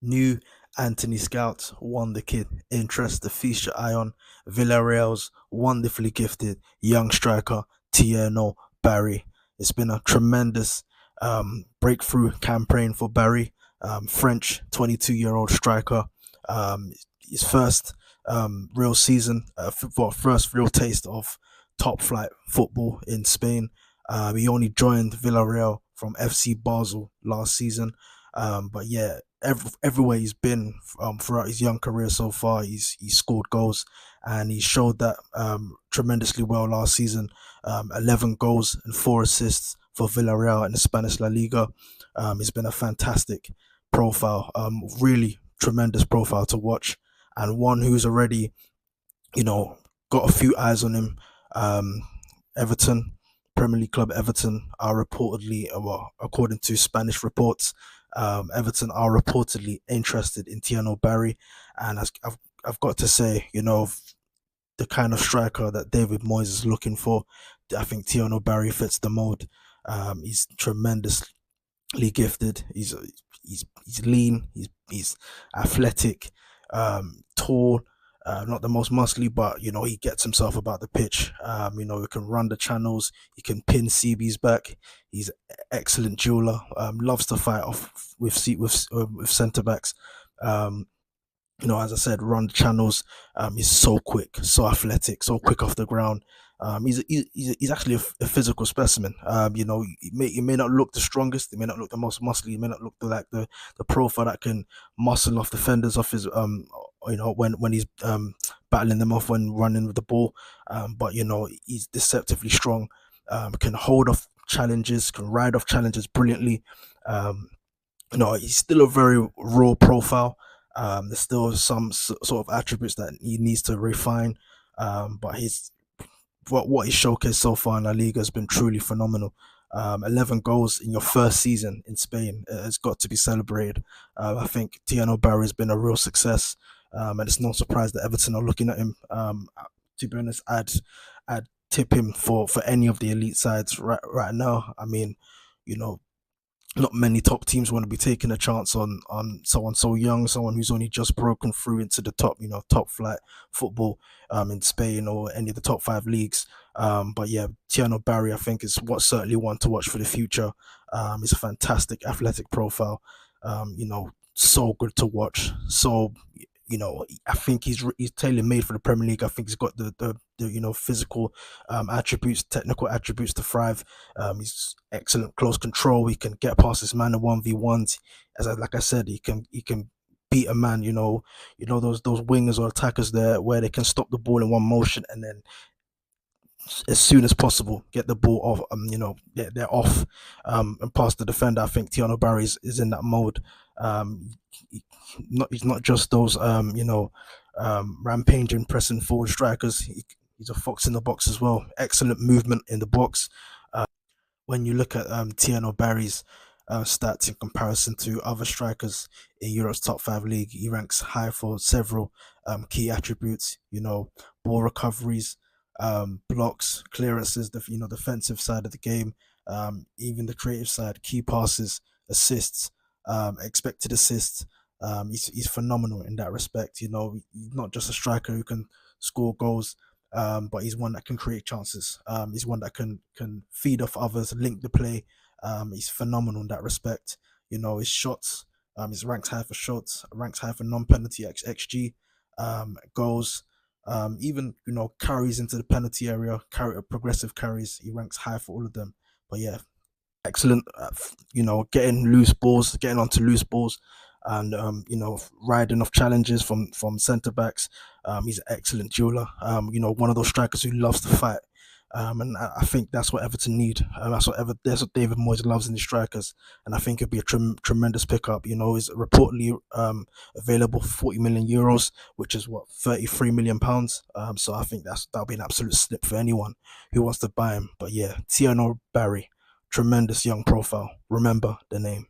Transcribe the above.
New Anthony Scout, Wonderkid Interest, the feast your eye on Villarreal's wonderfully gifted young striker Thierno Barry. It's been a tremendous breakthrough campaign for Barry, French 22-year-old striker. His first real season, first real taste of top flight football in Spain. He only joined Villarreal from FC Basel last season. But yeah, everywhere he's been throughout his young career so far, he's scored goals, and he showed that tremendously well last season. 11 goals and 4 assists for Villarreal in the Spanish La Liga. It's been a fantastic profile, really tremendous profile to watch, and one who's already, you know, got a few eyes on him. Um, Everton, Premier League club Everton, are reportedly, well, according to Spanish reports, Everton are reportedly interested in Thierno Barry, and I've got to say, the kind of striker that David Moyes is looking for, I think Thierno Barry fits the mold. He's tremendously gifted. He's lean. He's athletic, tall. Not the most muscly, but he gets himself about the pitch. He can run the channels. He can pin CB's back. He's an excellent jeweler. Loves to fight off with centre backs. Um, as I said, run the channels. He's so quick, so athletic, so quick off the ground. He's actually a physical specimen. He may not look the strongest, he may not look the most muscly, he may not look the profile that can muscle off defenders off his when he's battling them off when running with the ball. But he's deceptively strong. Can hold off challenges, can ride off challenges brilliantly. He's still a very raw profile. There's still some sort of attributes that he needs to refine. But what he showcased so far in La Liga has been truly phenomenal. 11 goals in your first season in Spain has got to be celebrated. I think Thierno Barry has been a real success, and it's no surprise that Everton are looking at him. To be honest, I'd tip him for any of the elite sides right now. I mean, you know, not many top teams want to be taking a chance on someone so young, someone who's only just broken through into the top flight football in Spain or any of the top five leagues. But yeah, Tierno Barry, I think, is what certainly one to watch for the future. He's a fantastic athletic profile. So good to watch. So I think he's tailor made for the Premier League. I think he's got the physical attributes, technical attributes to thrive. He's excellent close control. He can get past his man in 1v1s. Like I said, he can beat a man. Those wingers or attackers there where they can stop the ball in one motion and then as soon as possible get the ball off. They're off and past the defender. I think Tiano Barry is in that mode. Um, he's not just those rampaging pressing forward strikers. He's a fox in the box as well. Excellent movement in the box. When you look at Tiano Barry's stats in comparison to other strikers in Europe's top five league, he ranks high for several key attributes. Ball recoveries, blocks, clearances, defensive side of the game, even the creative side, key passes, assists, expected assists. He's phenomenal in that respect. He's not just a striker who can score goals, but he's one that can create chances. He's one that can feed off others, link the play. He's phenomenal in that respect. His shots, his ranks high for shots, ranks high for non-penalty xG, goals, even carries into the penalty area, progressive carries. He ranks high for all of them. But yeah, excellent. Getting onto loose balls, and riding off challenges from centre backs. He's an excellent jeweler. One of those strikers who loves to fight. And I think that's what Everton need. That's what David Moyes loves in his strikers, and I think it'd be a tremendous pickup. He's reportedly available for 40 million euros, which is what, 33 million pounds. So I think that'll be an absolute slip for anyone who wants to buy him. But yeah, Tierno Barry, tremendous young profile. Remember the name.